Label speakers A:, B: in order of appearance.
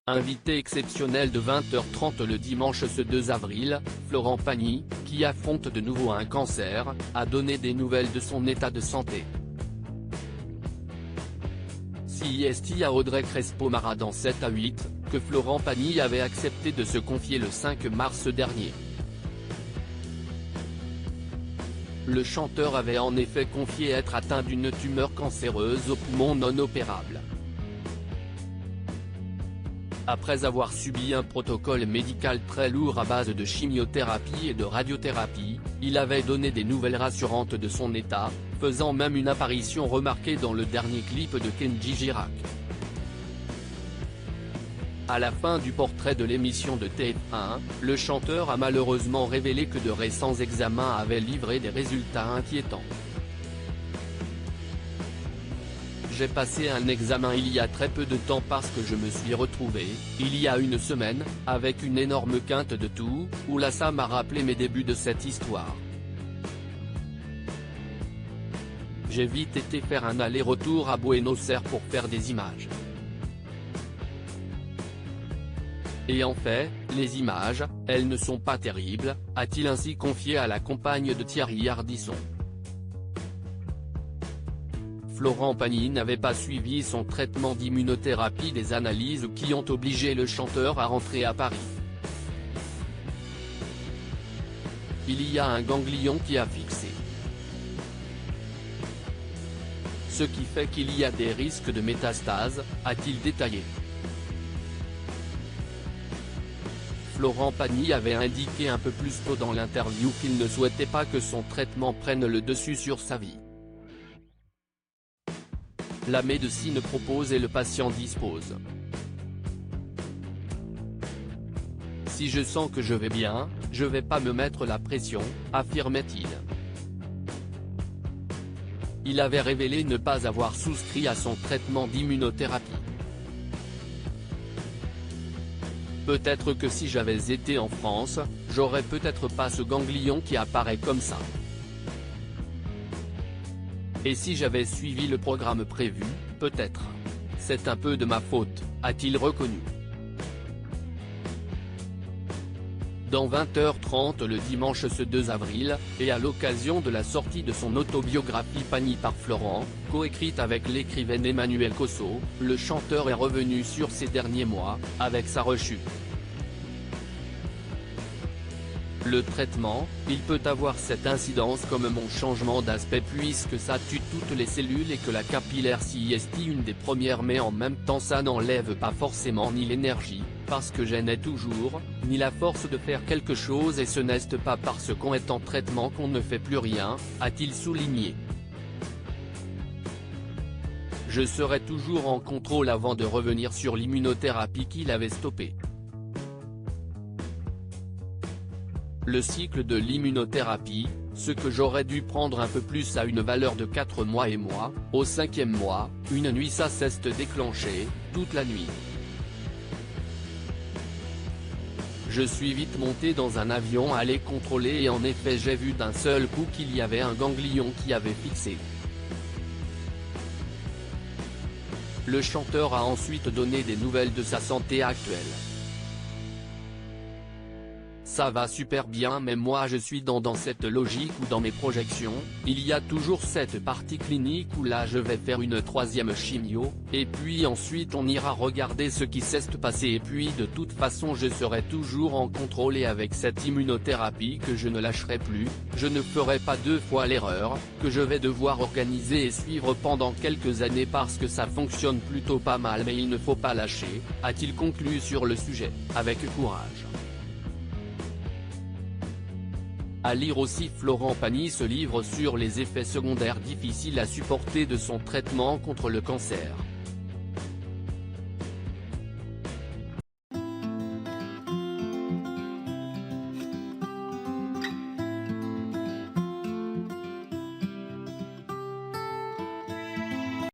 A: Invité exceptionnel de 20h30 le dimanche ce 2 avril, Florent Pagny, qui affronte de nouveau un cancer, a donné des nouvelles de son état de santé. CIST à Audrey Crespo-Mara dans 7 à 8, que Florent Pagny avait accepté de se confier le 5 mars dernier. Le chanteur avait en effet confié être atteint d'une tumeur cancéreuse au poumon non opérable. Après avoir subi un protocole médical très lourd à base de chimiothérapie et de radiothérapie, il avait donné des nouvelles rassurantes de son état, faisant même une apparition remarquée dans le dernier clip de Kenji Girac. À la fin du portrait de l'émission de TF1, le chanteur a malheureusement révélé que de récents examens avaient livré des résultats inquiétants. J'ai passé un examen il y a très peu de temps parce que je me suis retrouvé, il y a une semaine, avec une énorme quinte de toux, où là ça m'a rappelé mes débuts de cette histoire. J'ai vite été faire un aller-retour à Buenos Aires pour faire des images. Et en fait, les images, elles ne sont pas terribles, a-t-il ainsi confié à la compagne de Thierry Ardisson. Florent Pagny n'avait pas suivi son traitement d'immunothérapie, des analyses qui ont obligé le chanteur à rentrer à Paris. Il y a un ganglion qui a fixé. Ce qui fait qu'il y a des risques de métastase, a-t-il détaillé. Florent Pagny avait indiqué un peu plus tôt dans l'interview qu'il ne souhaitait pas que son traitement prenne le dessus sur sa vie. La médecine propose et le patient dispose. Si je sens que je vais bien, je vais pas me mettre la pression, affirmait-il. Il avait révélé ne pas avoir souscrit à son traitement d'immunothérapie. Peut-être que si j'avais été en France, j'aurais peut-être pas ce ganglion qui apparaît comme ça. Et si j'avais suivi le programme prévu, peut-être. C'est un peu de ma faute, a-t-il reconnu. Dans 20h30 le dimanche ce 2 avril, et à l'occasion de la sortie de son autobiographie Pagny par Florent, coécrite avec l'écrivaine Emmanuelle Cosso, le chanteur est revenu sur ces derniers mois, avec sa rechute. Le traitement, il peut avoir cette incidence comme mon changement d'aspect puisque ça tue toutes les cellules et que la capillaire CIST une des premières mais en même temps ça n'enlève pas forcément ni l'énergie, parce que j'en ai toujours, ni la force de faire quelque chose et ce n'est pas parce qu'on est en traitement qu'on ne fait plus rien, a-t-il souligné. Je serai toujours en contrôle avant de revenir sur l'immunothérapie qu'il avait stoppée. Le cycle de l'immunothérapie, ce que j'aurais dû prendre un peu plus à une valeur de 4 mois et moi, au 5e mois, une nuit ça s'est déclenché, toute la nuit. Je suis vite monté dans un avion à aller contrôler et en effet j'ai vu d'un seul coup qu'il y avait un ganglion qui avait fixé. Le chanteur a ensuite donné des nouvelles de sa santé actuelle. Ça va super bien mais moi je suis dans cette logique où dans mes projections, il y a toujours cette partie clinique où là je vais faire une 3e chimio, et puis ensuite on ira regarder ce qui s'est passé et puis de toute façon je serai toujours en contrôle et avec cette immunothérapie que je ne lâcherai plus, je ne ferai pas 2 fois l'erreur, que je vais devoir organiser et suivre pendant quelques années parce que ça fonctionne plutôt pas mal mais il ne faut pas lâcher, a-t-il conclu sur le sujet, avec courage. À lire aussi Florent Pagny se livre sur les effets secondaires difficiles à supporter de son traitement contre le cancer.